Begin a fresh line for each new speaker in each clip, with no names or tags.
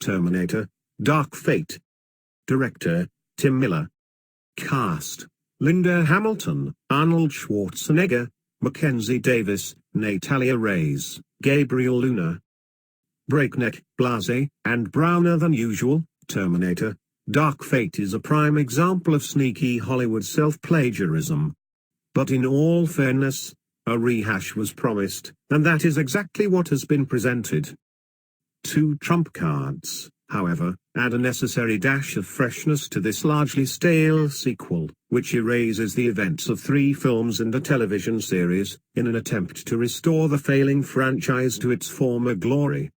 Terminator, Dark Fate. Director, Tim Miller. Cast: Linda Hamilton, Arnold Schwarzenegger, Mackenzie Davis, Natalia Reyes, Gabriel Luna. Breakneck, blasé, and browner than usual. Terminator, Dark Fate is a prime example of sneaky Hollywood self-plagiarism. But in all fairness, a rehash was promised, and that is exactly what has been presented. Two trump cards, however, add a necessary dash of freshness to this largely stale sequel, which erases the events of 3 films and a television series, in an attempt to restore the failing franchise to its former glory.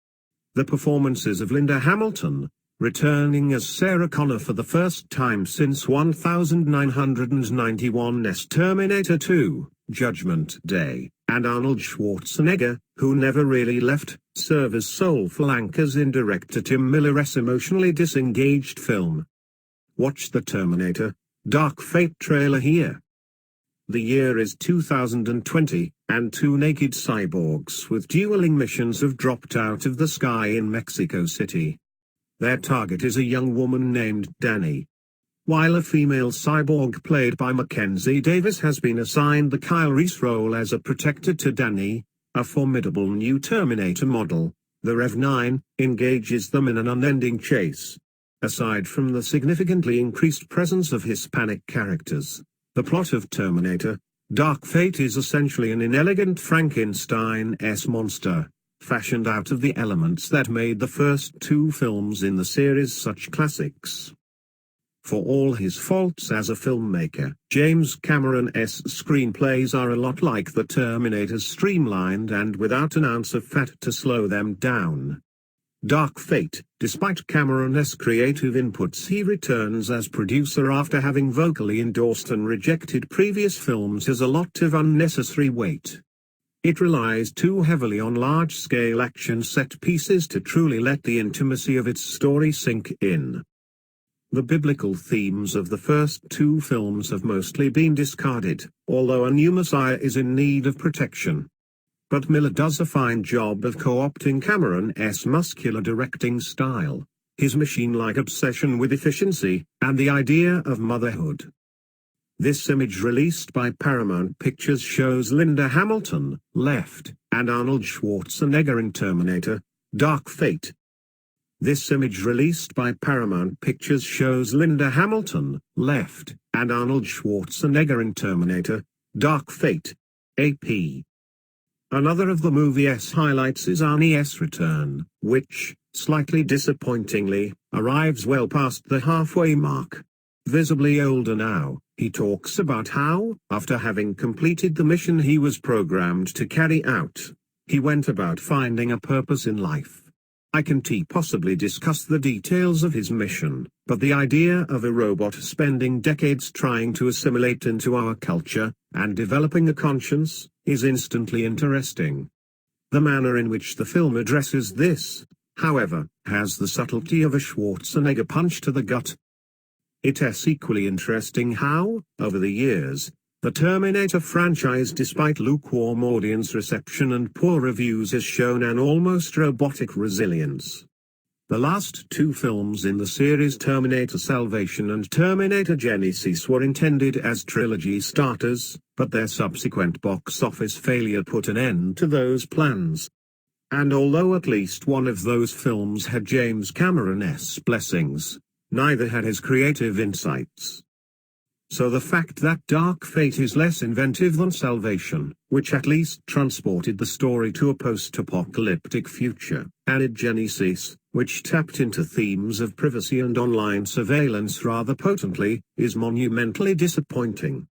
The performances of Linda Hamilton, returning as Sarah Connor for the first time since 1991's Terminator 2, Judgment Day, and Arnold Schwarzenegger, who never really left, serve as soulful anchors in director Tim Miller's emotionally disengaged film. Watch the Terminator, Dark Fate trailer here. The year is 2020, and 2 naked cyborgs with dueling missions have dropped out of the sky in Mexico City. Their target is a young woman named Dani. While a female cyborg played by Mackenzie Davis has been assigned the Kyle Reese role as a protector to Dani, a formidable new Terminator model, the Rev-9, engages them in an unending chase. Aside from the significantly increased presence of Hispanic characters, the plot of Terminator, Dark Fate is essentially an inelegant Frankenstein-esque monster, fashioned out of the elements that made the first 2 films in the series such classics. For all his faults as a filmmaker, James Cameron's screenplays are a lot like the Terminator's, streamlined and without an ounce of fat to slow them down. Dark Fate, despite Cameron's creative inputs, he returns as producer after having vocally endorsed and rejected previous films, has a lot of unnecessary weight. It relies too heavily on large-scale action set pieces to truly let the intimacy of its story sink in. The biblical themes of the first 2 films have mostly been discarded, although a new Messiah is in need of protection. But Miller does a fine job of co-opting Cameron's muscular directing style, his machine-like obsession with efficiency, and the idea of motherhood. This image released by Paramount Pictures shows Linda Hamilton, left, and Arnold Schwarzenegger in Terminator, Dark Fate. This image released by Paramount Pictures shows Linda Hamilton, left, and Arnold Schwarzenegger in Terminator, Dark Fate. AP. Another of the movie's highlights is Arnie's return, which, slightly disappointingly, arrives well past the halfway mark. Visibly older now, he talks about how, after having completed the mission he was programmed to carry out, he went about finding a purpose in life. I can't possibly discuss the details of his mission, but the idea of a robot spending decades trying to assimilate into our culture, and developing a conscience, is instantly interesting. The manner in which the film addresses this, however, has the subtlety of a Schwarzenegger punch to the gut. It's equally interesting how, over the years, the Terminator franchise, despite lukewarm audience reception and poor reviews, has shown an almost robotic resilience. The last 2 films in the series, Terminator Salvation and Terminator Genisys, were intended as trilogy starters, but their subsequent box office failure put an end to those plans. And although at least one of those films had James Cameron's blessings, neither had his creative insights. So the fact that Dark Fate is less inventive than Salvation, which at least transported the story to a post-apocalyptic future, added Genisys, which tapped into themes of privacy and online surveillance rather potently, is monumentally disappointing.